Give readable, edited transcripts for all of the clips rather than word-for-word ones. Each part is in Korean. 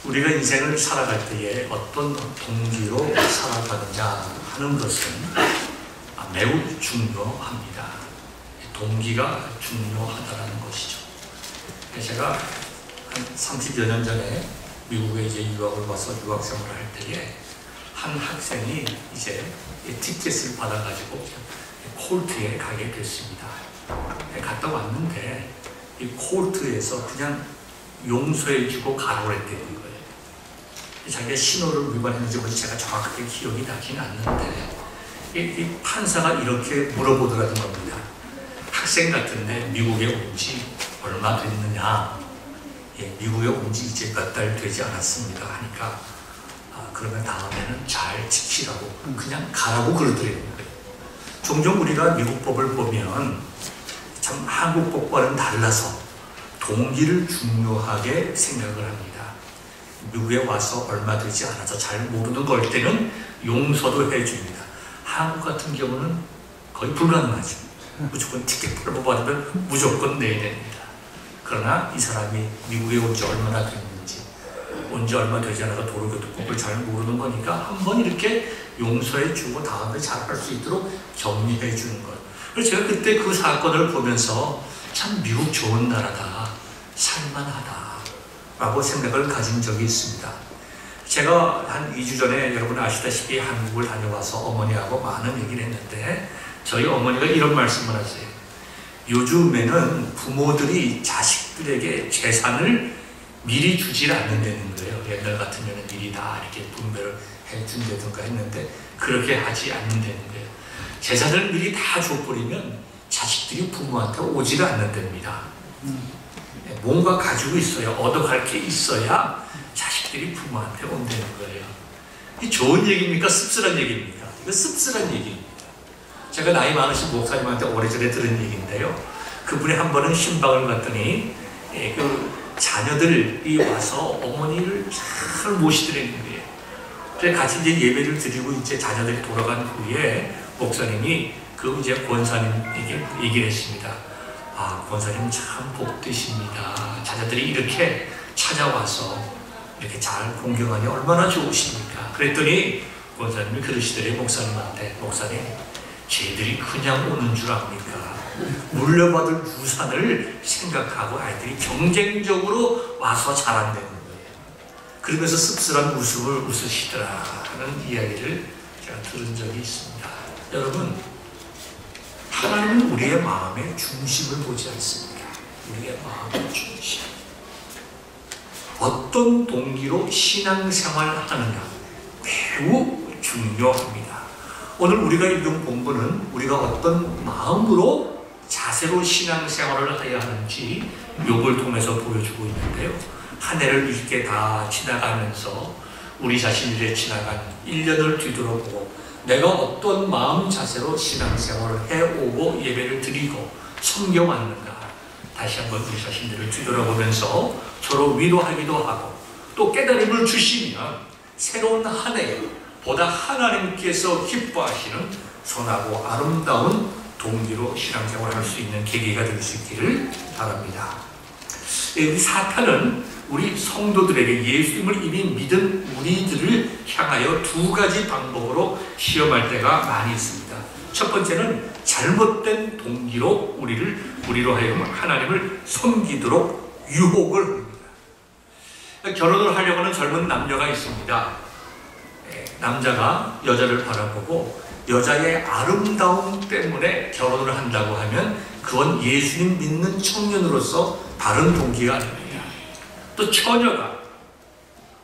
우리가 인생을 살아갈 때에 어떤 동기로 살아가느냐 하는 것은 매우 중요합니다. 동기가 중요하다는 것이죠. 제가 한 30여 년 전에 미국에 이제 유학을 와서 유학 생활을 할 때에 한 학생이 이제 티켓을 받아가지고 콜트에 가게 됐습니다. 갔다 왔는데 이 콜트에서 그냥 용서해주고 가라고 했다는 거예요. 자기가 신호를 위반했는지 뭔지 제가 정확하게 기억이 나긴 않는데 이 판사가 이렇게 물어보더라는 겁니다. 학생 같은데 미국에 온 지 얼마 됐느냐? 미국에 온 지 이제 몇 달 되지 않았습니다 하니까 그러면 다음에는 잘 지키라고 그냥 가라고 그러더래요. 종종 우리가 미국 법을 보면 참 한국 법과는 달라서 동기를 중요하게 생각을 합니다. 미국에 와서 얼마 되지 않아서 잘 모르는 걸 때는 용서도 해줍니다. 한국 같은 경우는 거의 불가능하죠. 무조건 티켓을 뽑아주면 무조건 내야 됩니다. 그러나 이 사람이 미국에 온 지 얼마나 됐는지, 온 지 얼마 되지 않아서 도로교통법을 잘 모르는 거니까 한번 이렇게 용서해주고 다음에 잘 할 수 있도록 격려해주는 것. 그래서 제가 그때 그 사건을 보면서 참 미국 좋은 나라다, 살만하다 라고 생각을 가진 적이 있습니다. 제가 한 2주 전에 여러분 아시다시피 한국을 다녀와서 어머니하고 많은 얘기를 했는데 저희 어머니가 이런 말씀을 하세요. 요즘에는 부모들이 자식들에게 재산을 미리 주질 않는다는 거예요. 옛날 같으면 미리 다 이렇게 분배를 해준다든가 했는데 그렇게 하지 않는다는 거예요. 재산을 미리 다 줘버리면 자식들이 부모한테 오지를 않는답니다. 뭔가 가지고 있어야, 얻어갈 게 있어야 자식들이 부모한테 온다는 거예요. 이게 좋은 얘기입니까? 씁쓸한 얘기입니까? 이거 씁쓸한 얘기입니다. 제가 나이 많으신 목사님한테 오래전에 들은 얘기인데요. 그분이 한 번은 신방을 갔더니 그 자녀들이 와서 어머니를 잘 모시더라는 거예요. 그래서 같이 이제 예배를 드리고 이제 자녀들이 돌아간 후에 목사님이 그 이제 권사님에게 얘기를 했습니다. 권사님 참 복되십니다. 자녀들이 이렇게 찾아와서 이렇게 잘 공경하니 얼마나 좋으십니까? 그랬더니 권사님이 그러시더래요. 목사님한테. 목사님, 쟤들이 그냥 오는 줄 압니까? 물려받을 유산을 생각하고 아이들이 경쟁적으로 와서 자란다는 거예요. 그러면서 씁쓸한 웃음을 웃으시더라 하는 이야기를 제가 들은 적이 있습니다. 여러분, 하나님은 우리의 마음의 중심을 보지 않습니다. 우리의 마음의 중심. 어떤 동기로 신앙생활을 하느냐 매우 중요합니다. 오늘 우리가 읽은 본문은 우리가 어떤 마음으로 자세로 신앙생활을 해야 하는지 욥을 통해서 보여주고 있는데요. 한 해를 이렇게 다 지나가면서 우리 자신들의 지나간 1년을 뒤돌아보고 내가 어떤 마음 자세로 신앙생활을 해오고 예배를 드리고 섬겨왔는가 다시 한번 우리 자신들을 뒤돌아보면서 서로 위로하기도 하고 또 깨달음을 주시면 새로운 한 해에 보다 하나님께서 기뻐하시는 선하고 아름다운 동기로 신앙생활을 할 수 있는 계기가 될 수 있기를 바랍니다. 이 사탄은 우리 성도들에게 예수님을 이미 믿은 우리들을 향하여 두 가지 방법으로 시험할 때가 많이 있습니다. 첫 번째는 잘못된 동기로 우리로 하여금 하나님을 섬기도록 유혹을 합니다. 결혼을 하려고 하는 젊은 남녀가 있습니다. 남자가 여자를 바라보고 여자의 아름다움 때문에 결혼을 한다고 하면 그건 예수님 믿는 청년으로서 다른 동기가 아닙니다. 또 처녀가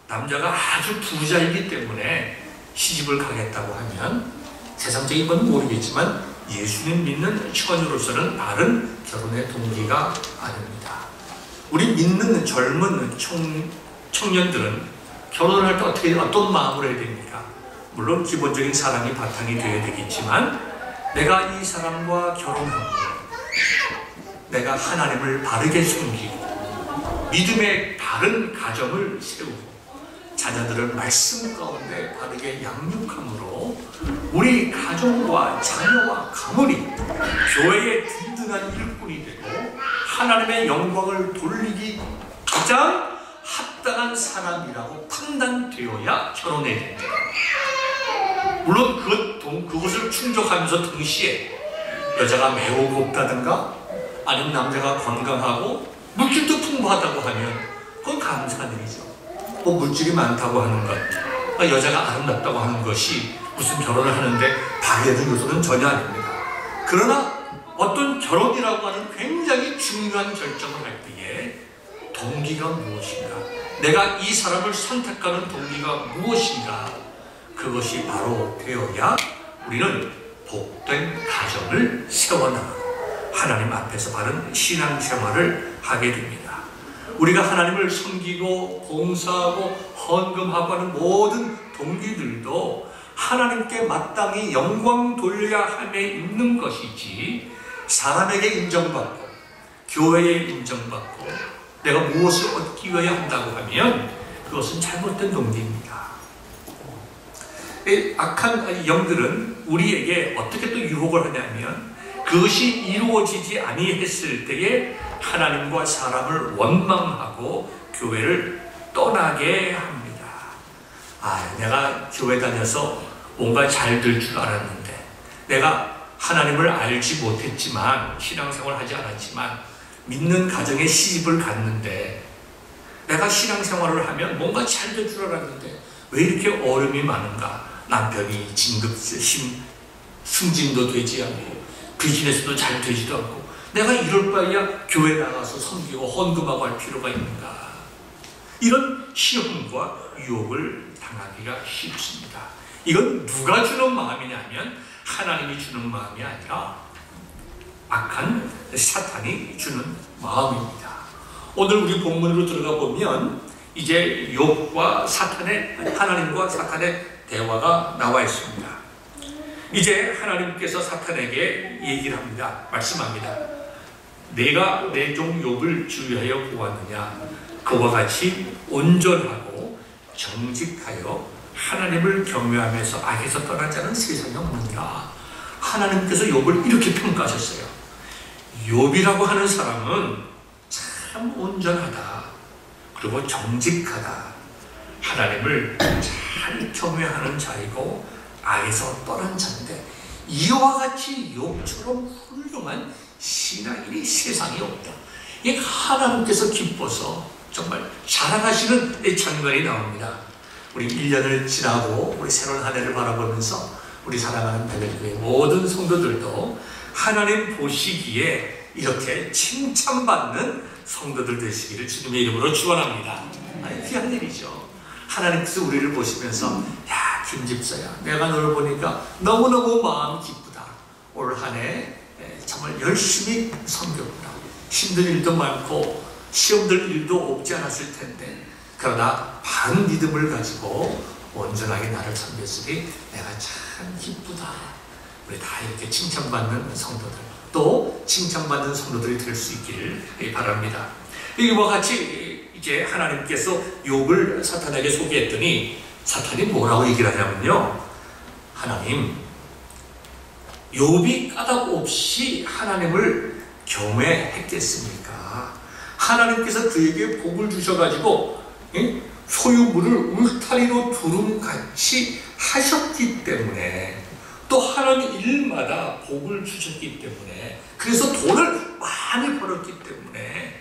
남자가 아주 부자이기 때문에 시집을 가겠다고 하면 세상적인 건 모르겠지만 예수님 믿는 처녀로서는 다른 결혼의 동기가 아닙니다. 우리 믿는 젊은 청년들은 결혼을 할 때 어떤 마음으로 해야 됩니까? 물론 기본적인 사랑이 바탕이 되어야 되겠지만 내가 이 사람과 결혼하고 내가 하나님을 바르게 섬기고 믿음의 바른 가정을 세우고 자녀들을 말씀 가운데 바르게 양육함으로 우리 가정과 자녀와 가문이 교회의 든든한 일꾼이 되고 하나님의 영광을 돌리기 가장 마땅한 사람이라고 판단되어야 결혼해야 됩니다. 물론 그것을 충족하면서 동시에 여자가 매우 곱다든가 아니면 남자가 건강하고 물질도 풍부하다고 하면 그건 감사한 일이죠. 뭐 물질이 많다고 하는 것, 여자가 아름답다고 하는 것이 무슨 결혼을 하는데 방해되는 요소는 전혀 아닙니다. 그러나 어떤 결혼이라고 하는 굉장히 중요한 결정을 할 때에 동기가 무엇인가, 내가 이 사람을 선택하는 동기가 무엇인가, 그것이 바로 되어야 우리는 복된 가정을 세워나가고 하나님 앞에서 바른 신앙생활을 하게 됩니다. 우리가 하나님을 섬기고 봉사하고 헌금하고 하는 모든 동기들도 하나님께 마땅히 영광 돌려야 함에 있는 것이지, 사람에게 인정받고 교회에 인정받고 내가 무엇을 얻기 위해 한다고 하면 그것은 잘못된 동기입니다. 악한 영들은 우리에게 어떻게 또 유혹을 하냐면, 그것이 이루어지지 아니했을 때에 하나님과 사람을 원망하고 교회를 떠나게 합니다. 내가 교회 다녀서 뭔가 잘 될 줄 알았는데, 내가 하나님을 알지 못했지만, 신앙생활을 하지 않았지만 믿는 가정에 시집을 갔는데, 내가 신앙생활을 하면 뭔가 잘 될 줄 알았는데 왜 이렇게 어려움이 많은가? 남편이 승진도 되지 않고 비즈니스도 잘 되지도 않고, 내가 이럴 바에야 교회 나가서 섬기고 헌금하고 할 필요가 있는가? 이런 시험과 유혹을 당하기가 쉽습니다. 이건 누가 주는 마음이냐면 하나님이 주는 마음이 아니라 악한 사탄이 주는 마음입니다. 오늘 우리 본문으로 들어가 보면 이제 욥과 하나님과 사탄의 대화가 나와 있습니다. 이제 하나님께서 사탄에게 얘기를 합니다. 말씀합니다. 내가 내 종 욥을 주의하여 보았느냐? 그와 같이 온전하고 정직하여 하나님을 경외하면서 악에서 떠난 자는 세상에 없느니라. 하나님께서 욥을 이렇게 평가하셨어요. 욥이라고 하는 사람은 참 온전하다, 그리고 정직하다, 하나님을 잘 경외하는 자이고 악에서 떠난 자인데, 이와 같이 욥처럼 훌륭한 신앙인이 세상에 없다. 이 하나님께서 기뻐서 정말 자랑하시는 장면이 나옵니다. 우리 1년을 지나고 우리 새로운 한 해를 바라보면서 우리 사랑하는 벨레교회 모든 성도들도 하나님 보시기에 이렇게 칭찬받는 성도들 되시기를 주님의 이름으로 축원합니다. 귀한 일이죠. 하나님께서 우리를 보시면서, 야, 김집사야, 내가 너를 보니까 너무너무 마음이 기쁘다. 올 한 해 정말 열심히 섬겼구나. 힘든 일도 많고 시험들 일도 없지 않았을 텐데, 그러나 바른 믿음을 가지고 온전하게 나를 섬겼으니 내가 참 기쁘다. 우리 다 이렇게 칭찬받는 성도들, 또 칭찬받는 성도들이 될 수 있기를 바랍니다. 이와 같이 이제 하나님께서 욥을 사탄에게 소개했더니 사탄이 뭐라고 얘기를 하냐면요, 하나님, 욥이 까닭 없이 하나님을 경외했겠습니까? 하나님께서 그에게 복을 주셔가지고 소유물을 울타리로 두름같이 하셨기 때문에, 또 하나님 일마다 복을 주셨기 때문에, 그래서 돈을 많이 벌었기 때문에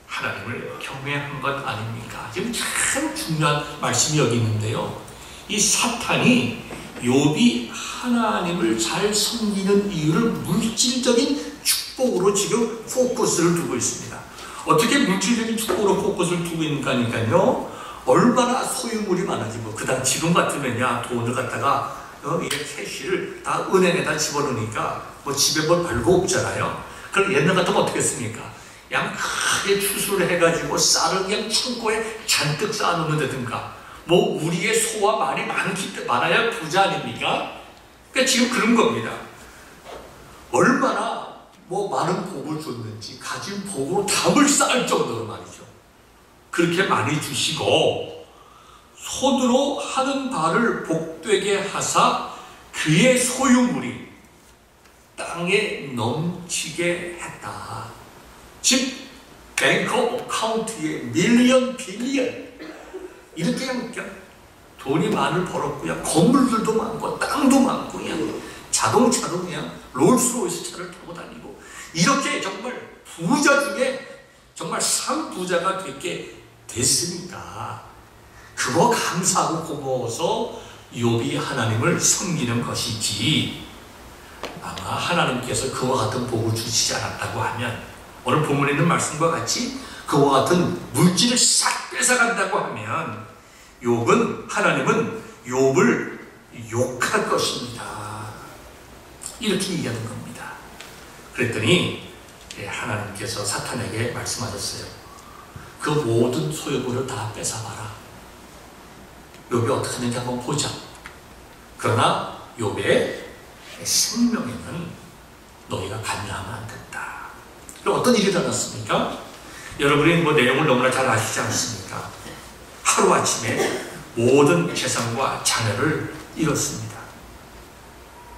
하나님을 경외한 것 아닙니까? 지금 참 중요한 말씀이 여기 있는데요, 이 사탄이 욥이 하나님을 잘 섬기는 이유를 물질적인 축복으로 지금 포커스를 두고 있습니다. 어떻게 물질적인 축복으로 포커스를 두고 있는가니까요, 얼마나 소유물이 많아지고, 그다음 지금 같으면야 돈을 갖다가 이 캐시를 다 은행에다 집어넣으니까 뭐 집에 뭘 별거 없잖아요. 그럼 옛날 같으면 어떻게 했습니까? 그냥 크게 추수를 해가지고 쌀을 그냥 창고에 잔뜩 쌓아놓는다든가, 뭐 우리의 소와 말이 많아야 부자 아닙니까? 그러니까 지금 그런 겁니다. 얼마나 뭐 많은 복을 줬는지 가진 복으로 담을 쌓을 정도로 말이죠. 그렇게 많이 주시고 손으로 하는 바를 복되게 하사 그의 소유물이 땅에 넘치게 했다. 즉 뱅크 어카운트에 밀리언 빌리언 이렇게 그냥 돈이 많이 벌었고요. 건물들도 많고 땅도 많고 그냥 자동차도 그냥 롤스로이스 차를 타고 다니고 이렇게 정말 부자 중에 정말 상부자가 되게 됐으니까 그거 감사하고 고마워서 욥이 하나님을 섬기는 것이지, 아마 하나님께서 그와 같은 복을 주시지 않았다고 하면, 오늘 본문에 있는 말씀과 같이 그와 같은 물질을 싹 뺏어간다고 하면 하나님은 욥을 욕할 것입니다. 이렇게 얘기하는 겁니다. 그랬더니 하나님께서 사탄에게 말씀하셨어요. 그 모든 소유물을 다 뺏어봐라. 욥이 어떻게 하는지 한번 보자. 그러나 욥의 생명에는 너희가 관여하면 안 된다. 그럼 어떤 일이 일어났습니까? 여러분이 내용을 너무나 잘 아시지 않습니까? 하루아침에 모든 재산과 자녀를 잃었습니다.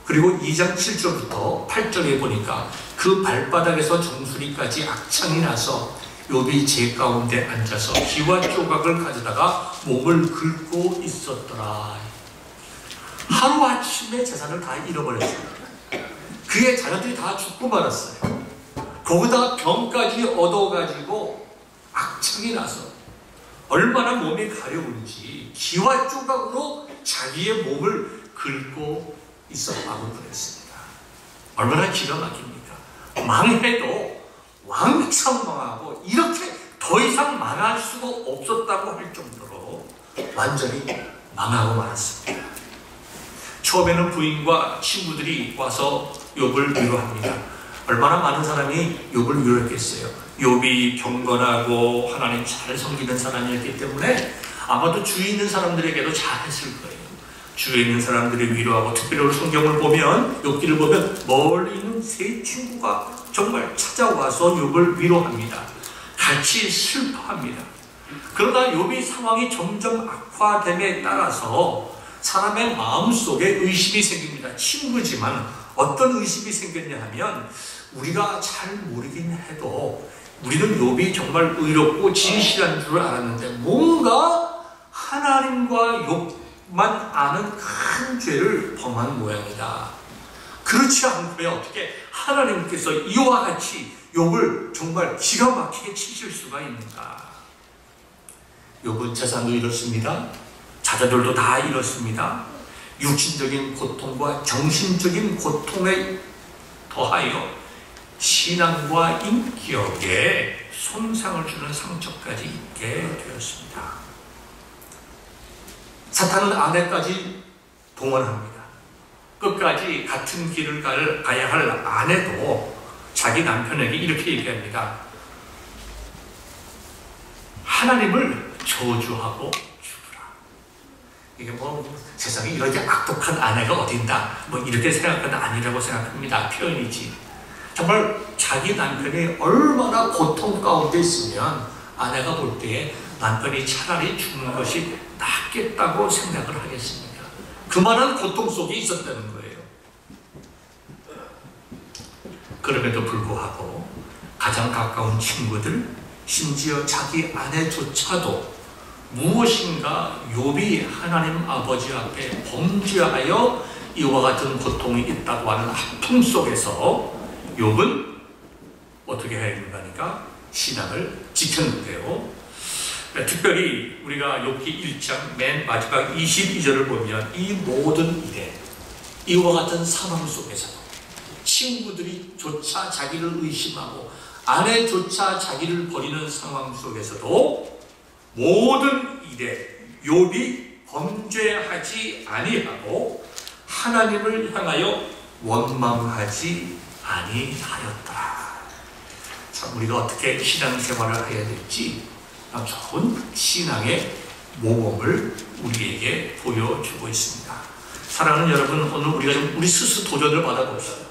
그리고 2장 7절부터 8절에 보니까 그 발바닥에서 정수리까지 악창이 나서 욥이 제 가운데 앉아서 기와 조각을 가져다가 몸을 긁고 있었더라. 하루아침에 재산을 다 잃어버렸습니다. 그의 자녀들이 다 죽고 말았어요. 거기다가 병까지 얻어가지고 악창이 나서 얼마나 몸이 가려운지 기와 조각으로 자기의 몸을 긁고 있었다고 그랬습니다. 얼마나 기가 막힙니까? 망해도 왕창 망하고 이렇게 더 이상 망할 수가 없었다고 할 정도로 완전히 망하고 말았습니다. 처음에는 부인과 친구들이 와서 욥을 위로합니다. 얼마나 많은 사람이 욥을 위로했겠어요. 욥이 경건하고 하나님 잘 섬기는 사람이었기 때문에 아마도 주위에 있는 사람들에게도 잘했을 거예요. 주위에 있는 사람들이 위로하고, 특별히 성경을 보면, 욥기를 보면 멀리 있는 세 친구가 정말 찾아와서 욥을 위로합니다. 같이 슬퍼합니다. 그러다 욥의 상황이 점점 악화됨에 따라서 사람의 마음속에 의심이 생깁니다. 친구지만 어떤 의심이 생겼냐 하면, 우리가 잘 모르긴 해도 우리는 욥이 정말 의롭고 진실한 줄 알았는데 뭔가 하나님과 욥만 아는 큰 죄를 범한 모양이다. 그렇지 않고야 어떻게 하나님께서 이와 같이 욥을 정말 기가 막히게 치실 수가 있는가. 욥은 재산도 잃었습니다. 자녀들도 다 잃었습니다. 육신적인 고통과 정신적인 고통에 더하여 신앙과 인격에 손상을 주는 상처까지 있게 되었습니다. 사탄은 아내까지 동원합니다. 끝까지 같은 길을 가야 할 아내도 자기 남편에게 이렇게 얘기합니다. 하나님을 저주하고 죽으라. 이게 세상에 이렇게 악독한 아내가 어딘다, 이렇게 생각하는 아니라고 생각합니다. 표현이지. 정말 자기 남편이 얼마나 고통 가운데 있으면 아내가 볼 때에 남편이 차라리 죽는 것이 낫겠다고 생각을 하겠습니까? 그만한 고통 속에 있었다는 거예요. 그럼에도 불구하고 가장 가까운 친구들, 심지어 자기 아내조차도 무엇인가 욥이 하나님 아버지 앞에 범죄하여 이와 같은 고통이 있다고 하는 아픔 속에서 욥은 어떻게 해야 되는가? 신앙을 지켰는데요. 특별히 우리가 욥기 1장 맨 마지막 22절을 보면 이 모든 일에, 이와 같은 상황 속에서도 친구들이 조차 자기를 의심하고 아내조차 자기를 버리는 상황 속에서도 모든 일에 욥이 범죄하지 아니하고 하나님을 향하여 원망하지 아니하였더라. 참, 우리가 어떻게 신앙생활을 해야 될지 좋은 신앙의 모범을 우리에게 보여주고 있습니다. 사랑하는 여러분, 오늘 우리가 우리 스스로 도전을 받아보시죠.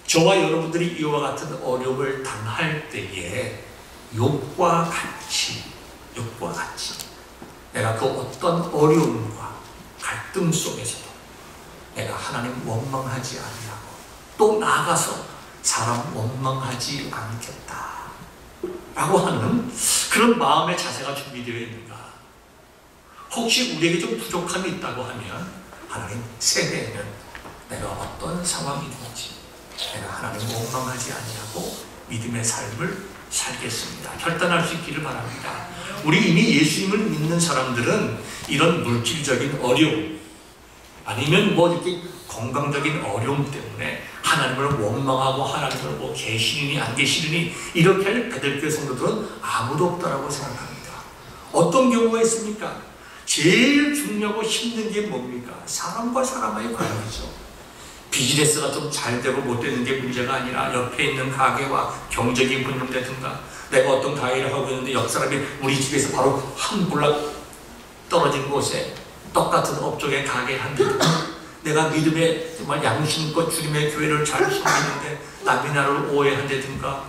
저와 여러분들이 이와 같은 어려움을 당할 때에 욥과 같이 내가 그 어떤 어려움과 갈등 속에서도 내가 하나님 원망하지 아니하고 또 나아가서 사람 원망하지 않겠다. 라고 하는 그런 마음의 자세가 준비되어 있는가? 혹시 우리에게 좀 부족함이 있다고 하면 하나님, 새해에는 내가 어떤 상황이든지 내가 하나님 원망하지 아니하고 믿음의 삶을 살겠습니다. 결단할 수 있기를 바랍니다. 우리 이미 예수님을 믿는 사람들은 이런 물질적인 어려움 아니면 뭐 이렇게 건강적인 어려움 때문에 하나님을 원망하고 하나님을 뭐 계시느니 안 계시느니 이렇게 할 베들교회 성도들은 아무도 없다라고 생각합니다. 어떤 경우가 있습니까? 제일 중요하고 힘든 게 뭡니까? 사람과 사람과의 관계죠. 비즈니스가 좀 잘 되고 못 되는 게 문제가 아니라 옆에 있는 가게와 경쟁이 붙는다든가, 내가 어떤 가게를 하고 있는데 옆 사람이 우리 집에서 바로 한 블락 떨어진 곳에 똑같은 업종의 가게를 한다든가, 내가 믿음의 정말 양심껏 주님의 교회를 잘 섬기는데 남이 나를 오해한다든가,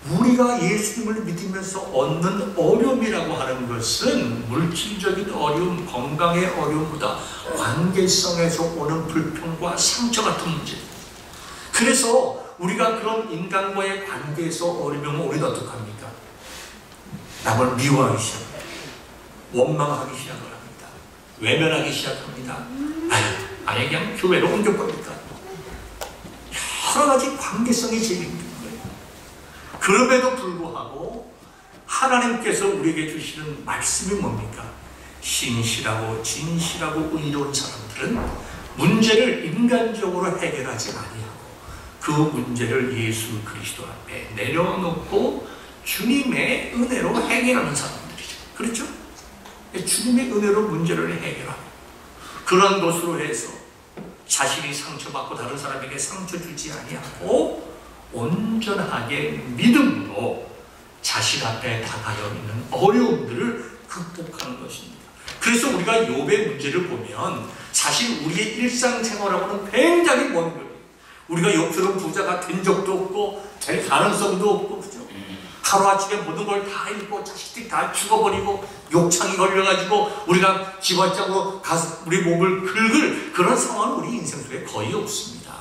우리가 예수님을 믿으면서 얻는 어려움이라고 하는 것은 물질적인 어려움, 건강의 어려움보다 관계성에서 오는 불평과 상처 같은 문제입니다. 그래서 우리가 그런 인간과의 관계에서 어려우면 우리는 어떡합니까? 남을 미워하기 시작합니다. 원망하기 시작을 합니다. 외면하기 시작합니다. 아예 그냥 교회로 옮겨버릴까? 여러 가지 관계성이 제일 힘듭니다. 그럼에도 불구하고 하나님께서 우리에게 주시는 말씀이 뭡니까? 신실하고 진실하고 의로운 사람들은 문제를 인간적으로 해결하지 아니하고 그 문제를 예수 그리스도 앞에 내려놓고 주님의 은혜로 해결하는 사람들이죠. 그렇죠? 주님의 은혜로 문제를 해결하고 그런 것으로 해서 자신이 상처받고 다른 사람에게 상처 주지 아니하고 온전하게 믿음으로 자신 앞에 다가져 있는 어려움들을 극복하는 것입니다. 그래서 우리가 욥의 문제를 보면 사실 우리의 일상생활하고는 굉장히 먼 거예요. 우리가 욥처럼 부자가 된 적도 없고 될 가능성도 없고, 그죠? 하루아침에 모든 걸 다 잃고 자식들이 다 죽어버리고 욕창이 걸려가지고 우리가 집안장으로 가서 우리 몸을 긁을 그런 상황은 우리 인생 속에 거의 없습니다.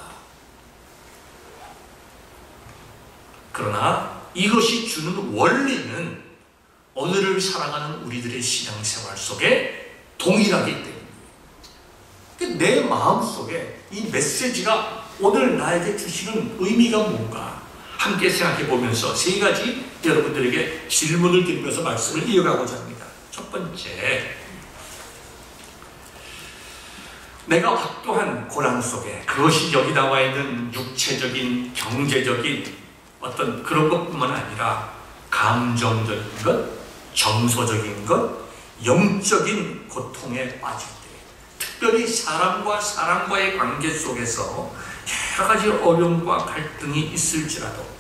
그러나 이것이 주는 원리는 오늘을 살아가는 우리들의 신앙생활 속에 동일하기 때문에 내 마음속에 이 메시지가 오늘 나에게 주시는 의미가 뭔가 함께 생각해 보면서 세 가지 여러분들에게 질문을 드리면서 말씀을 이어가고자 합니다. 첫 번째, 내가 어떠한 고난 속에 그것이 여기 나와 있는 육체적인 경제적인 어떤 그런 것뿐만 아니라 감정적인 것, 정서적인 것, 영적인 고통에 빠질 때, 특별히 사람과 사람과의 관계 속에서 여러 가지 어려움과 갈등이 있을지라도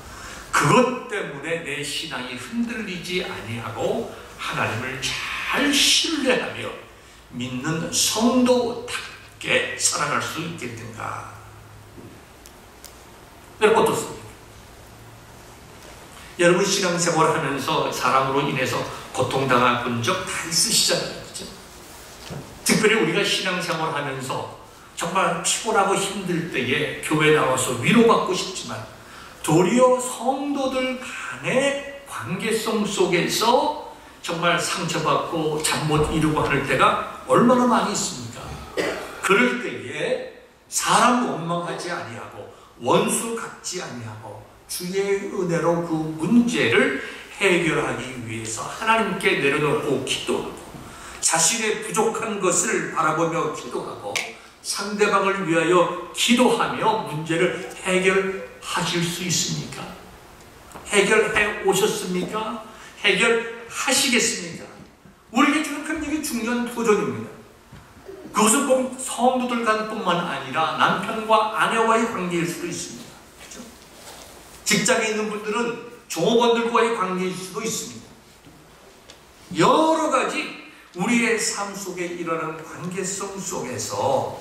그것 때문에 내 신앙이 흔들리지 아니하고 하나님을 잘 신뢰하며 믿는 성도답게 살아갈 수 있겠는가? 여러분 어떻습니까? 여러분 신앙생활을 하면서 사람으로 인해서 고통당할 본 적 다 있으시잖아요. 그렇죠? 특별히 우리가 신앙생활을 하면서 정말 피곤하고 힘들 때에 교회 나와서 위로받고 싶지만 도리어 성도들 간의 관계성 속에서 정말 상처받고 잠 못 이루고 하는 때가 얼마나 많이 있습니까? 그럴 때에 사람 원망하지 아니하고 원수 갖지 아니하고 주의 은혜로 그 문제를 해결하기 위해서 하나님께 내려놓고 기도하고 자신의 부족한 것을 바라보며 기도하고 상대방을 위하여 기도하며 문제를 해결하실 수 있습니까? 해결해 오셨습니까? 해결하시겠습니까? 우리에게 주는 굉장히 중요한 도전입니다. 그것은 꼭 성도들 간뿐만 아니라 남편과 아내와의 관계일 수도 있습니다. 그렇죠? 직장에 있는 분들은 종업원들과의 관계일 수도 있습니다. 여러 가지 우리의 삶 속에 일어나는 관계성 속에서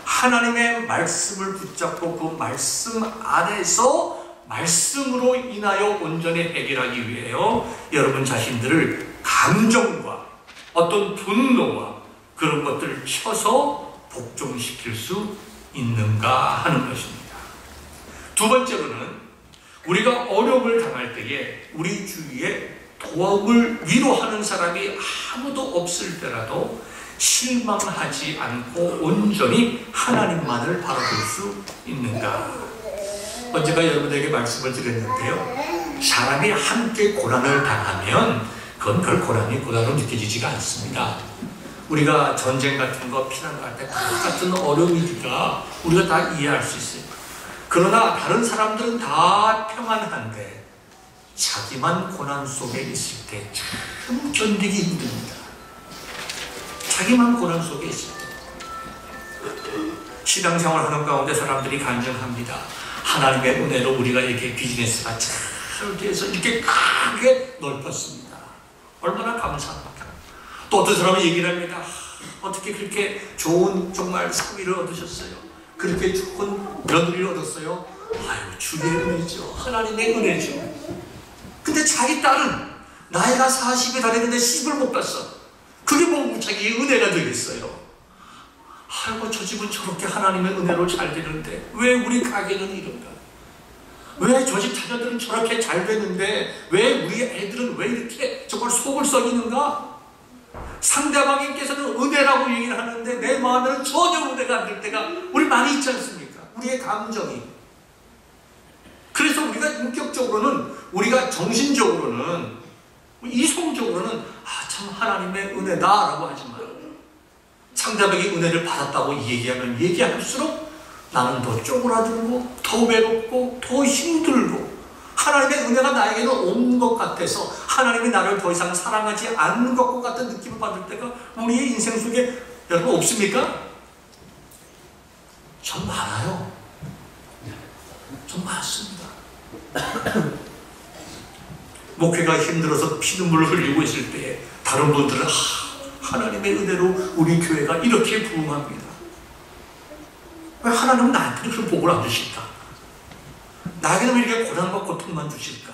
하나님의 말씀을 붙잡고 그 말씀 안에서 말씀으로 인하여 온전히 해결하기 위하여 여러분 자신들을 감정과 어떤 분노와 그런 것들을 쳐서 복종시킬 수 있는가 하는 것입니다. 두 번째로는 우리가 어려움을 당할 때에 우리 주위에 도움을 위로하는 사람이 아무도 없을 때라도 실망하지 않고 온전히 하나님만을 바라볼 수 있는가? 언제가 여러분에게 말씀을 드렸는데요, 사람이 함께 고난을 당하면 그건 별 고난으로 느껴지지가 않습니다. 우리가 전쟁 같은 거, 피난 갈 때 같은 어려움이니까 우리가 다 이해할 수 있어요. 그러나 다른 사람들은 다 평안한데 자기만 고난 속에 있을 때 참 견디기 힘듭니다. 자기만 고난 속에 있을 때. 신앙생활하는 가운데 사람들이 간증합니다. 하나님의 은혜로 우리가 이렇게 비즈니스가 잘 돼서 이렇게 크게 넓혔습니다. 얼마나 감사합니까? 또 어떤 사람은 얘기를 합니다. 어떻게 그렇게 좋은 정말 사위를 얻으셨어요? 그렇게 좋은 며느리를 얻었어요? 아유, 주의 은혜죠. 하나님의 은혜죠. 근데 자기 딸은 나이가 40이 다 됐는데 시집을 못 갔어. 그게 뭐 자기의 은혜가 되겠어요? 아이고, 저 집은 저렇게 하나님의 은혜로 잘 되는데 왜 우리 가게는 이런가? 왜 저 집 자녀들은 저렇게 잘 되는데 왜 우리 애들은 왜 이렇게 정말 속을 썩이는가? 상대방께서는 은혜라고 얘기를 하는데 내 마음에는 전혀 은혜가 안 될 때가 우리 많이 있지 않습니까? 우리의 감정이. 그래서 우리가 인격적으로는, 우리가 정신적으로는, 이성적으로는 참 하나님의 은혜다라고 하지만 상대방이 은혜를 받았다고 얘기하면 얘기할수록 나는 더 쪼그라들고 더 외롭고 더 힘들고 하나님의 은혜가 나에게는 없는 것 같아서 하나님이 나를 더 이상 사랑하지 않는 것 같은 느낌을 받을 때가 우리의 인생 속에 여러분 없습니까? 전 많아요. 전 많습니다. 목회가 힘들어서 피눈물을 흘리고 있을 때에 다른 분들은 하나님의 은혜로 우리 교회가 이렇게 부흥합니다. 왜 하나님은 나한테 그런 복을 안 주실까? 나에게는 왜 이렇게 고난과 고통만 주실까?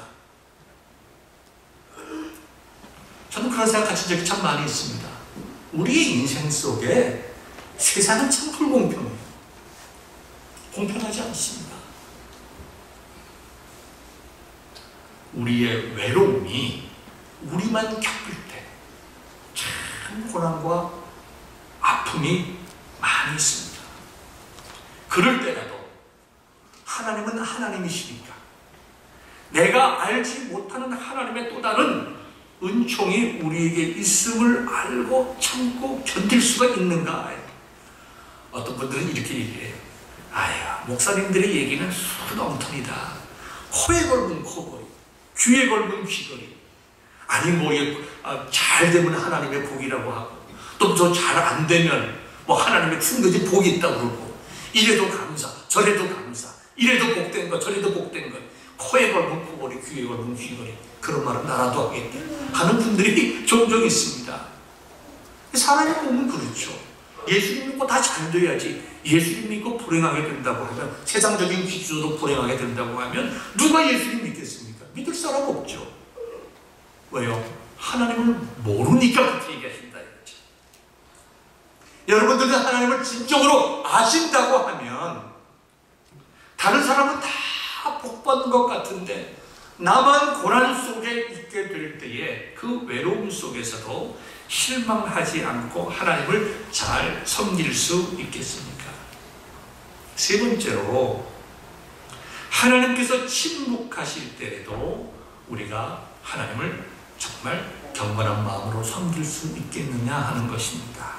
저는 그런 생각 가진 적이 참 많이 있습니다. 우리의 인생 속에 세상은 참 불공평해요. 공평하지 않습니다. 우리의 외로움이 우리만 겪을 때 참 고난과 아픔이 많이 있습니다. 그럴 때라도 하나님은 하나님이시니까 내가 알지 못하는 하나님의 또 다른 은총이 우리에게 있음을 알고 참고 견딜 수가 있는가? 어떤 분들은 이렇게 얘기해요. 아유, 목사님들의 얘기는 수도 엉터리다. 코에 걸면 코걸이, 귀에 걸면 귀걸이. 아니 뭐 잘 되면 하나님의 복이라고 하고 또 저 잘 안 되면 뭐 하나님의 큰 복이 있다고 그러고 이래도 감사, 저래도 감사, 이래도 복된 것, 저래도 복된 것. 코에 걸면 코걸이, 귀에 걸면 귀걸이. 그런 말은 나라도 하겠다 하는 분들이 종종 있습니다. 사람이 보면 그렇죠. 예수님 믿고 다 잘 돼야지. 예수님 믿고 불행하게 된다고 하면, 세상적인 기준으로 불행하게 된다고 하면 누가 예수님 믿겠습니까? 믿을 사람 없죠. 왜요? 하나님을 모르니까 그렇게 얘기하신다 이거죠. 여러분들은 하나님을 진정으로 아신다고 하면 다른 사람은 다 복받는 것 같은데 나만 고난 속에 있게 될 때에 그 외로움 속에서도 실망하지 않고 하나님을 잘 섬길 수 있겠습니까? 세 번째로, 하나님께서 침묵하실 때에도 우리가 하나님을 정말 경건한 마음으로 섬길 수 있겠느냐 하는 것입니다.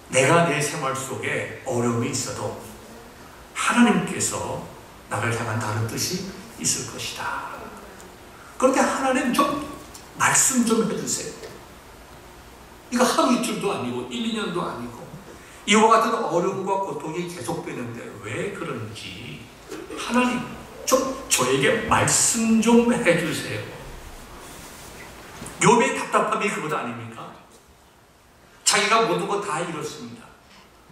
내가 내 생활 속에 어려움이 있어도 하나님께서 나를 향한 다른 뜻이 있을 것이다. 그런데 하나님 좀 말씀 좀 해주세요. 이거 하루 이틀도 아니고 1, 2년도 아니고 이와 같은 어려움과 고통이 계속되는데 왜 그런지 하나님 좀 저에게 말씀 좀 해주세요. 욥의 답답함이 그것 아닙니까? 자기가 모든 거 다 잃었습니다.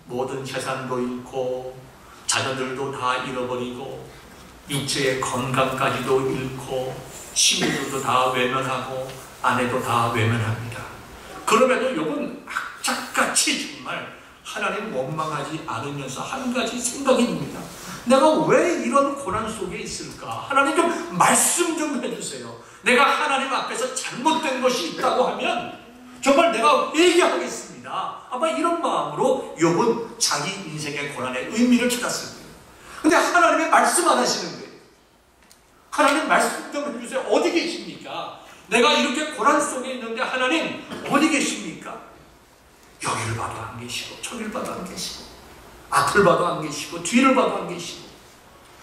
모든 재산도 잃고 자녀들도 다 잃어버리고 육체의 건강까지도 잃고 친구들도 다 외면하고 아내도 다 외면합니다. 그럼에도 욥은 악착같이 정말 하나님 원망하지 않으면서 한 가지 생각이 듭니다. 내가 왜 이런 고난 속에 있을까? 하나님 좀 말씀 좀 해주세요. 내가 하나님 앞에서 잘못된 것이 있다고 하면 정말 내가 회개하겠습니다. 아마 이런 마음으로 욥은 자기 인생의 고난의 의미를 찾았을 거예요. 근데 하나님의 말씀 안 하시는 거예요. 하나님 말씀 좀 해주세요. 어디 계십니까? 내가 이렇게 고난 속에 있는데 하나님 어디 계십니까? 여기를 봐도 안 계시고 저기를 봐도 안 계시고 앞을 봐도 안 계시고 뒤를 봐도 안 계시고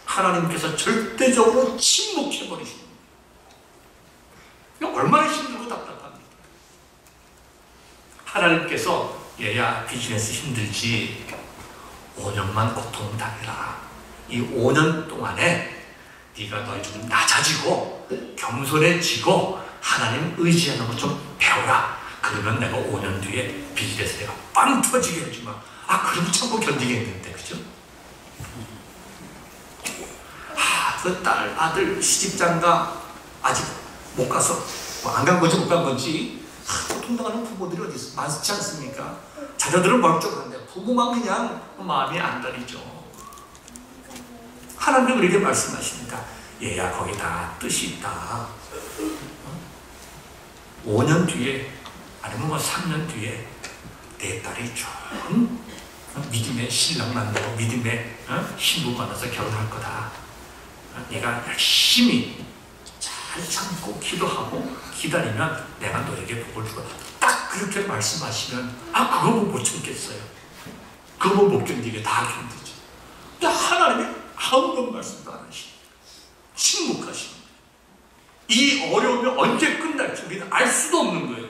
하나님께서 절대적으로 침묵해버리십니다. 얼마나 힘들고 답답합니까? 하나님께서 얘야 비즈니스 힘들지 5년만 고통 당해라. 이 5년 동안에 네가 너희 좀 낮아지고 겸손해지고 하나님 의지하는 것 좀 배워라. 그러면 내가 5년 뒤에 비즈니스 내가 빵 터지게 해주마. 그럼 참고 견디겠는데, 그죠? 그 딸, 아들, 시집장가 아직 못 가서 안 간 건지 못 간 건지 고통당하는 부모들이 어디 있어? 많지 않습니까? 자녀들은 멀쩡한데 부모만 그냥 마음이 안달이죠. 하나님은 이렇게 말씀하십니다. 얘야 거기 다 뜻이 있다. 5년 뒤에 아니면 3년 뒤에 내 딸이 좋은 믿음의 신랑 만나고 믿음의 신부 만나서 결혼할 거다. 네가 열심히 잘 참고 기도하고 기다리면 내가 너에게 복을 줄 거다. 딱 그렇게 말씀하시면 그거 못 참겠어요. 그거 못 견디게 다 견디죠. 근데 하나님이 아무런 말씀도 안 하시고 침묵하십니다. 이 어려움이 언제 끝날지 우리는 알 수도 없는 거예요.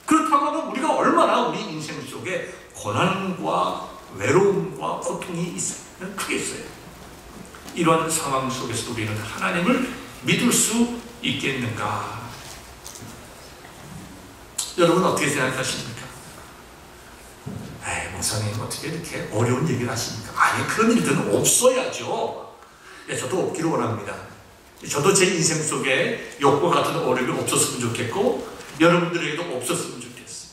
그렇다고 하면 우리가 얼마나 우리 인생 속에 고난과 외로움과 고통이 있으면 크겠어요. 이런 상황 속에서 우리는 하나님을 믿을 수 있겠는가? 여러분 어떻게 생각하십니까? 목사님 어떻게 이렇게 어려운 얘기를 하십니까? 아니 그런 일들은 없어야죠. 저도 없기를 원합니다. 저도 제 인생 속에 욕과 같은 어려움이 없었으면 좋겠고 여러분들에게도 없었으면 좋겠어요.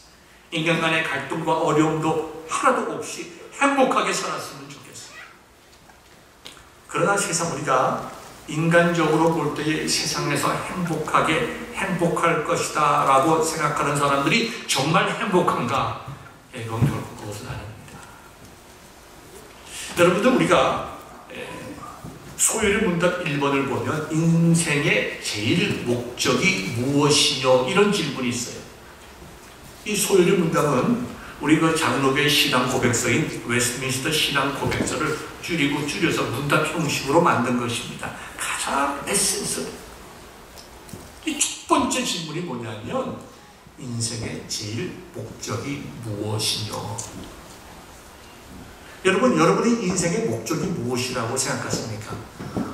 인간 간의 갈등과 어려움도 하나도 없이 행복하게 살았으면 좋겠어요. 그러나 세상 우리가 인간적으로 볼 때의 세상에서 행복할 것이다 라고 생각하는 사람들이 정말 행복한가? 이건 결국 그것은 아닙니다. 여러분들 우리가 소요리 문답 1번을 보면 인생의 제일 목적이 무엇이뇨? 이런 질문이 있어요. 이 소요리 문답은 우리 그 장로교의 신앙 고백서인 웨스트민스터 신앙 고백서를 줄여서 문답 형식으로 만든 것입니다. 가장 에센스. 이 첫 번째 질문이 뭐냐면 인생의 제일 목적이 무엇이뇨? 여러분이 인생의 목적이 무엇이라고 생각하십니까?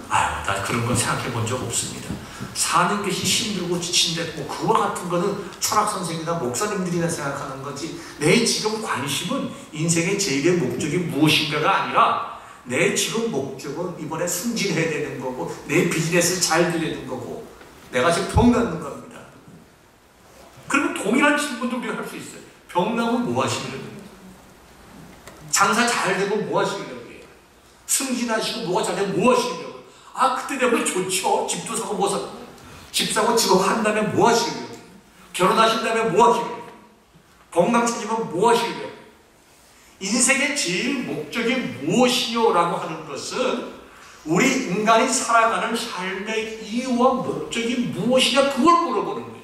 나 그런 건 생각해 본 적 없습니다. 사는 것이 힘들고 지친데 그와 같은 거는 철학 선생이나 목사님들이나 생각하는 거지. 내 지금 관심은 인생의 제일의 목적이 무엇인가가 아니라 내 지금 목적은 이번에 승진해야 되는 거고 내 비즈니스 잘 되는 거고 내가 지금 병 낫는 겁니다. 그러면 동일한 질문도 우리가 할 수 있어요. 병 나면 뭐 하시려고요? 장사 잘 되면 뭐 하시려고요? 승진하시고 뭐가 잘 되면 뭐 하시려고요? 그때 되면 좋죠. 집도 사고 뭐 사고 집 사고 직업 한다면 뭐 하시려고요? 결혼하신다면 뭐 하시려고요? 건강 찾으면 뭐 하시려고요? 인생의 제일 목적이 무엇이뇨라고 하는 것은 우리 인간이 살아가는 삶의 이유와 목적이 무엇이냐 그걸 물어보는 거예요.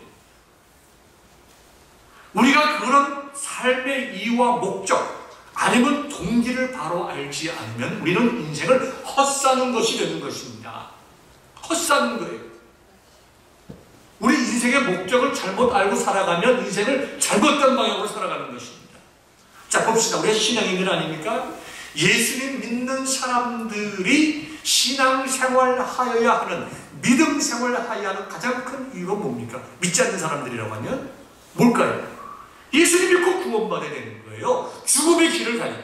우리가 그런 삶의 이유와 목적 아니면 동기를 바로 알지 않으면 우리는 인생을 헛사는 것이 되는 것입니다. 헛사는 거예요. 우리 인생의 목적을 잘못 알고 살아가면 인생을 잘못된 방향으로 살아가는 것입니다. 자 봅시다. 우리가 신앙인들 아닙니까? 예수님 믿는 사람들이 신앙생활 하여야 하는 믿음 생활 하여야 하는 가장 큰 이유가 뭡니까? 믿지 않는 사람들이라고 하면 뭘까요? 예수님 믿고 구원받아야 되는 거예요. 죽음의 길을 가니까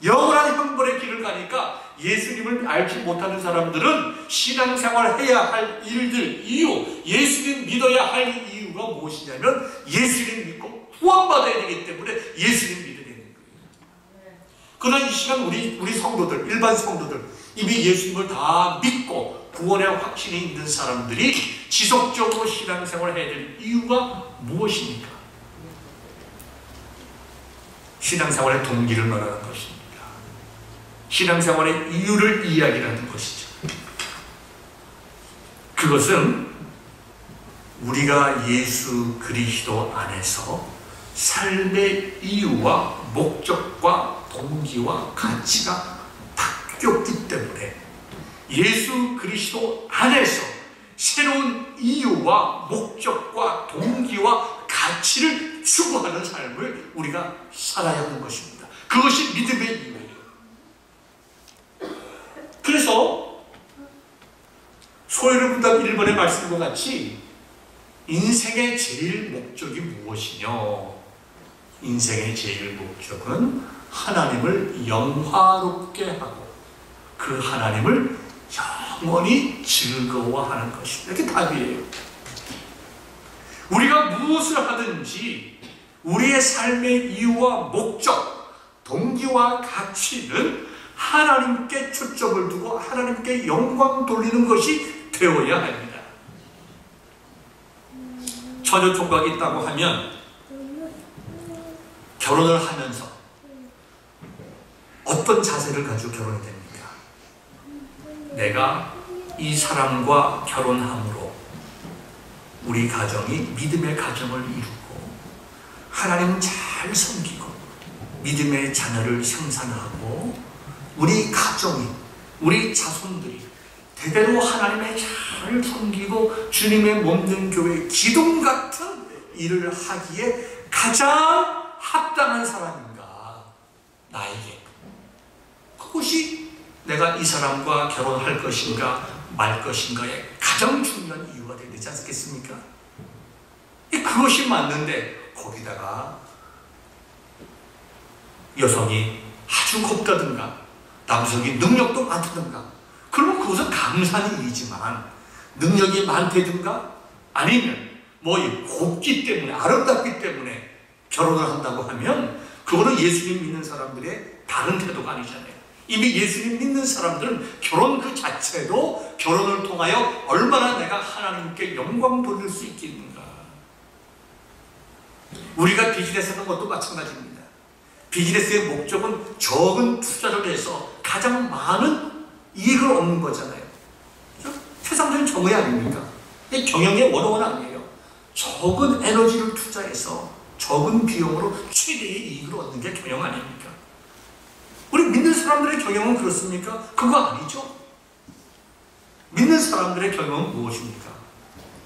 영원한 형벌의 길을 가니까 예수님을 알지 못하는 사람들은 신앙생활 해야 할 일들, 이유, 예수님 믿어야 할 이유가 무엇이냐면 예수님 믿고 구원받아야 되기 때문에 예수님 믿어야 되는 거예요. 그러나 이 시간 우리 성도들, 일반 성도들, 이미 예수님을 다 믿고 구원의 확신이 있는 사람들이 지속적으로 신앙생활을 해야 될 이유가 무엇입니까? 신앙생활의 동기를 말하는 것입니다. 신앙생활의 이유를 이야기하는 것이죠. 그것은 우리가 예수 그리스도 안에서 삶의 이유와 목적과 동기와 가치가 바뀌었기 때문에 예수 그리스도 안에서 새로운 이유와 목적과 동기와 가치를 추구하는 삶을 우리가 살아야 하는 것입니다. 그것이 믿음의 이유예요. 그래서 소요를 1번의 말씀과 같이 인생의 제일 목적이 무엇이냐? 인생의 제일 목적은 하나님을 영화롭게 하고 그 하나님을 영원히 즐거워하는 것입니다. 이게 답이에요. 우리가 무엇을 하든지 우리의 삶의 이유와 목적, 동기와 가치는 하나님께 초점을 두고 하나님께 영광 돌리는 것이 되어야 합니다. 처녀 총각이 있다고 하면 결혼을 하면서 어떤 자세를 가지고 결혼이 됩니까? 내가 이 사람과 결혼함으로 우리 가정이 믿음의 가정을 이루고 하나님 잘 섬기고 믿음의 자녀를 생산하고 우리 가정이, 우리 자손들이 대대로 하나님의 잘 섬기고 주님의 몸된 교회 기둥 같은 일을 하기에 가장 합당한 사람인가? 나에게. 그것이 내가 이 사람과 결혼할 것인가 말 것인가의 가장 중요한 이유가 되지 않겠습니까? 그것이 맞는데 거기다가 여성이 아주 곱다든가 남성이 능력도 많다든가 그러면 그것은 감사한 일이지만 능력이 많다든가 아니면 뭐 곱기 때문에 아름답기 때문에 결혼을 한다고 하면 그거는 예수님 믿는 사람들의 다른 태도가 아니잖아요. 이미 예수님 믿는 사람들은 결혼 그 자체도 결혼을 통하여 얼마나 내가 하나님께 영광 돌릴 수 있겠는가. 우리가 비즈니스 하는 것도 마찬가지입니다. 비즈니스의 목적은 적은 투자를 해서 가장 많은 이익을 얻는 거잖아요. 세상적인 정의 아닙니까? 경영의 원어원 아니에요. 적은 에너지를 투자해서 적은 비용으로 최대의 이익을 얻는 게 경영 아닙니까? 우리 믿는 사람들의 경영은 그렇습니까? 그거 아니죠. 믿는 사람들의 경영은 무엇입니까?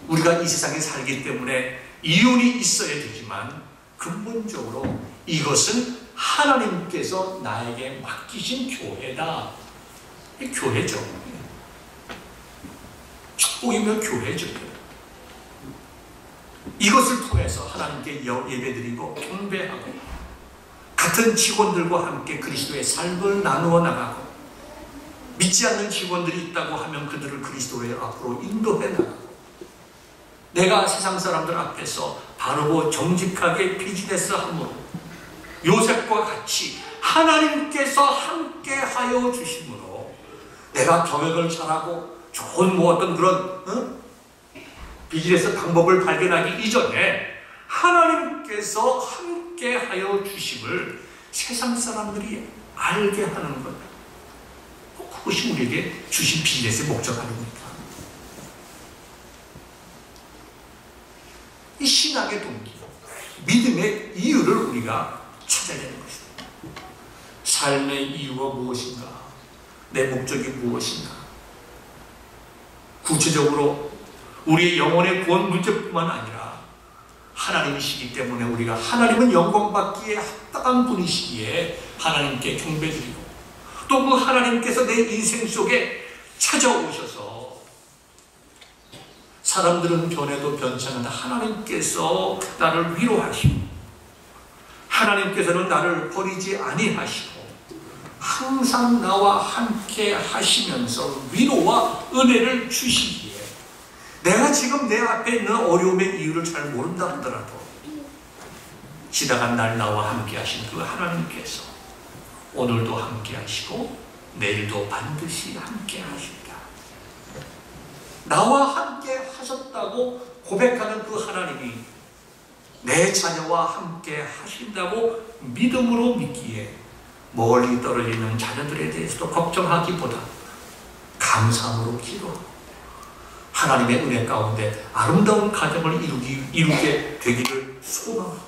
우리가 이 세상에 살기 때문에 이윤이 있어야 되지만 근본적으로 이것은 하나님께서 나에게 맡기신 교회다. 교회죠. 축복이면 교회죠. 이것을 통해서 하나님께 예배드리고 경배하고 같은 직원들과 함께 그리스도의 삶을 나누어 나가고 믿지 않는 직원들이 있다고 하면 그들을 그리스도의 앞으로 인도해 나가고 내가 세상 사람들 앞에서 바르고 정직하게 비즈니스 함으로 요셉과 같이 하나님께서 함께 하여 주심으로 내가 경영을 잘하고 좋은 뭐 어떤 그런 비즈니스 방법을 발견하기 이전에 하나님께서 함께 하여 주심을 세상 사람들이 알게 하는 것. 그것이 우리에게 주신 비즈니스의 목적 아닙니까? 이 신학의 동기, 믿음의 이유를 우리가 찾아야 되는 것입니다. 삶의 이유가 무엇인가? 내 목적이 무엇인가? 구체적으로 우리의 영혼의 구원 문제뿐만 아니라 하나님이시기 때문에 우리가 하나님은 영광받기에 합당한 분이시기에 하나님께 경배드리고 또 그 하나님께서 내 인생 속에 찾아오셔서 사람들은 변해도 변치 않는다. 하나님께서 나를 위로하시고 하나님께서는 나를 버리지 아니하시고 항상 나와 함께 하시면서 위로와 은혜를 주시기에 내가 지금 내 앞에 있는 어려움의 이유를 잘 모른다 하더라도 지나간 날 나와 함께 하신 그 하나님께서 오늘도 함께 하시고 내일도 반드시 함께 하신다. 나와 함께 하셨다고 고백하는 그 하나님이 내 자녀와 함께 하신다고 믿음으로 믿기에 멀리 떨어지는 자녀들에 대해서도 걱정하기보다 감사함으로 기도하고 하나님의 은혜 가운데 아름다운 가정을 이루게 되기를 소망합니다.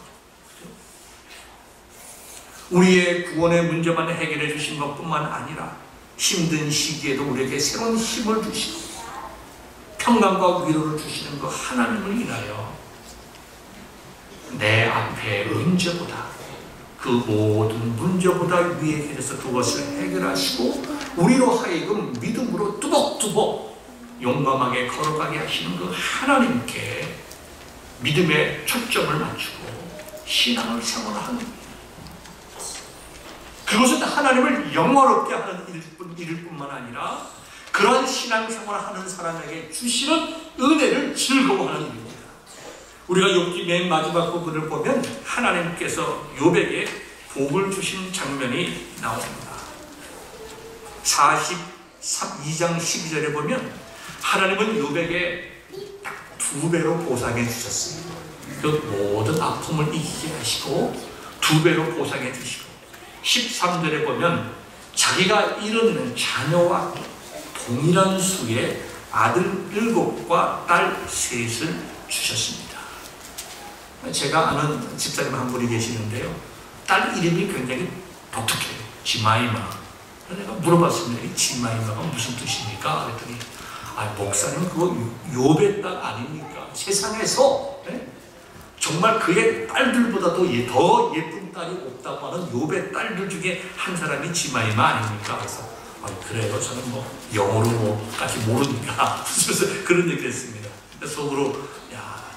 우리의 구원의 문제만 해결해 주신 것뿐만 아니라 힘든 시기에도 우리에게 새로운 힘을 주시고 평강과 위로를 주시는 그 하나님을 인하여 내 앞에 문제보다 그 모든 문제보다 위에 계셔서 그것을 해결하시고 우리로 하여금 믿음으로 뚜벅뚜벅 용감하게 걸어가게 하시는 그 하나님께 믿음의 초점을 맞추고 신앙을 생활하는 겁니다. 그것은 하나님을 영화롭게 하는 일일 뿐만 아니라 그러한 신앙생활을 하는 사람에게 주시는 은혜를 즐거워하는 일입니다. 우리가 욥기 맨 마지막 부분을 보면 하나님께서 욥에게 복을 주신 장면이 나옵니다. 42장 12절에 보면 하나님은 욥에게 딱 2배로 보상해 주셨습니다. 그 모든 아픔을 이기게 하시고 2배로 보상해 주시고 13절에 보면 자기가 이루는 자녀와 동일한 수의 아들 7과 딸 3을 주셨습니다. 제가 아는 집사님 한 분이 계시는데요. 딸 이름이 굉장히 독특해요. 지마이마. 내가 물어봤습니다. 이 지마이마가 무슨 뜻입니까? 그랬더니 목사님 그거 욥의 딸 아닙니까? 세상에서 정말 그의 딸들보다도 더 예쁜 딸이 없다고 하는 욥의 딸들 중에 한 사람이 지마이마 아닙니까? 그래서 그래요. 저는 영어로 까지 모르니까 그래서 그런 얘기를 했습니다. 속으로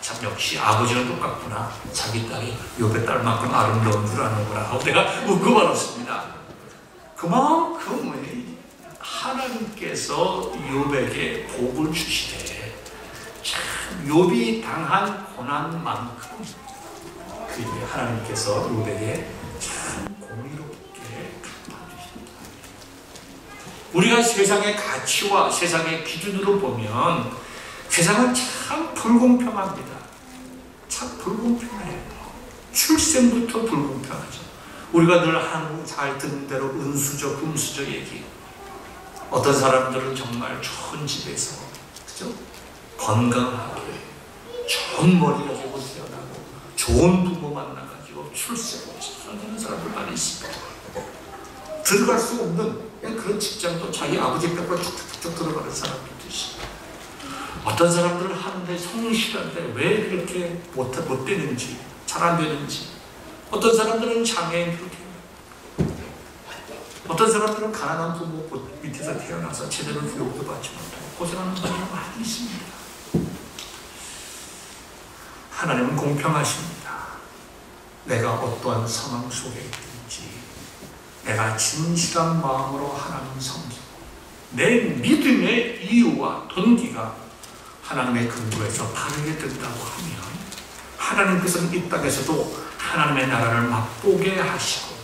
참 역시 아버지는 똑같구나. 자기 딸이 욥의 딸만큼 아름다운 줄 아는구나 하고 내가 웃고 말았습니다. 그만큼 하나님께서 욥에게 복을 주시되 참 욥이 당한 고난만큼 하나님께서 욥에게 참 공의롭게 갚아주신다. 우리가 세상의 가치와 세상의 기준으로 보면 세상은 참 불공평합니다. 참 불공평해요. 출생부터 불공평하죠. 우리가 늘 잘 듣는 대로 은수저 금수저 얘기. 어떤 사람들은 정말 좋은 집에서 그죠? 건강하게 좋은 머리 가지고 태어나고 좋은 부모 만나가지고 출세하고 하는 사람들 많이 있습니다. 들어갈 수 없는 그런 직장도 자기 아버지 뼈가 쭉쭉쭉 들어가는 사람들도 있습니다. 어떤 사람들은 하는데 성실한데 왜 그렇게 못 되는지, 잘 안 되는지. 어떤 사람들은 장애인 그렇게, 어떤 사람들은 가난한 부모 밑에서 태어나서 제대로 교육도 받지 못하고 고생하는 분들이 많이 있습니다. 하나님은 공평하십니다. 내가 어떠한 상황 속에 있든지 내가 진실한 마음으로 하나님 섬기고 내 믿음의 이유와 동기가 하나님의 근거에서 바르게 된다고 하면 하나님께서는 이 땅에서도 하나님의 나라를 맛보게 하시고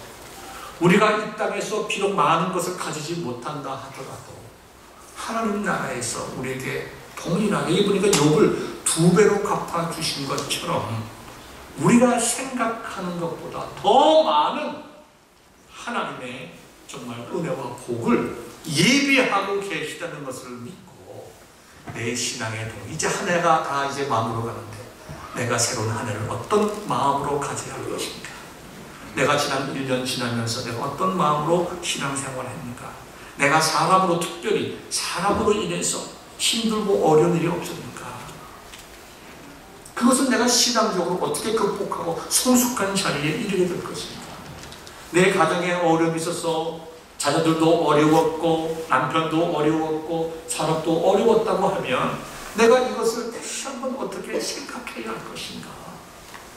우리가 이 땅에서 비록 많은 것을 가지지 못한다 하더라도 하나님 나라에서 우리에게 동일하게 이분이가 욥을 2배로 갚아주신 것처럼 우리가 생각하는 것보다 더 많은 하나님의 정말 은혜와 복을 예비하고 계시다는 것을 믿고 내 신앙의 동 이제 한 해가 다 이제 마음으로 가는데 내가 새로운 한 해를 어떤 마음으로 가져야 할 것인가? 내가 지난 1년 지나면서 내가 어떤 마음으로 신앙생활을 했는가? 내가 사람으로 특별히 사람으로 인해서 힘들고 어려운 일이 없었는가? 그것은 내가 신앙적으로 어떻게 극복하고 성숙한 자리에 이르게 될 것인가? 내 가정에 어려움이 있어서 자녀들도 어려웠고 남편도 어려웠고 산업도 어려웠다고 하면 내가 이것을 다시 한번 어떻게 생각해야 할 것인가?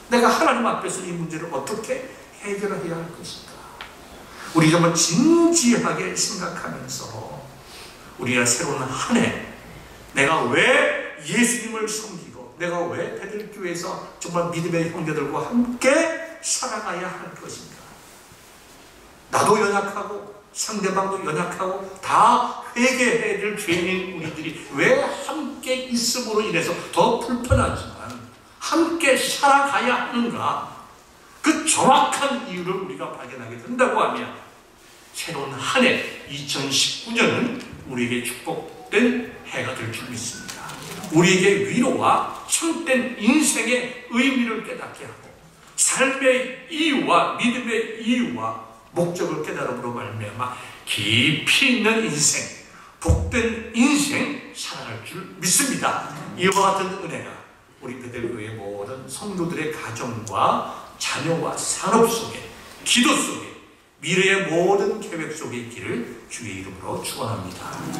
내가 하나님 앞에서 이 문제를 어떻게 해결해야 할 것인가? 우리 정말 진지하게 생각하면서 우리가 새로운 한 해 내가 왜 예수님을 섬기고 내가 왜 베들교회에서 정말 믿음의 형제들과 함께 살아가야 하는 것인가? 나도 연약하고 상대방도 연약하고 다 회개해야 될 죄인인 우리들이 왜 함께 있음으로 인해서 더 불편하지만 함께 살아가야 하는가? 그 정확한 이유를 우리가 발견하게 된다고 하면 새로운 한 해 2019년은 우리에게 축복된 해가 될 줄 믿습니다. 우리에게 위로와 참된 인생의 의미를 깨닫게 하고 삶의 이유와 믿음의 이유와 목적을 깨달음으로 말미암아 깊이 있는 인생, 복된 인생 살아갈 줄 믿습니다. 이와 같은 은혜가 우리 베델교회 모든 성도들의 가정과 자녀와 산업 속에, 기도 속에, 미래의 모든 계획 속에 있기를 주의 이름으로 축원합니다.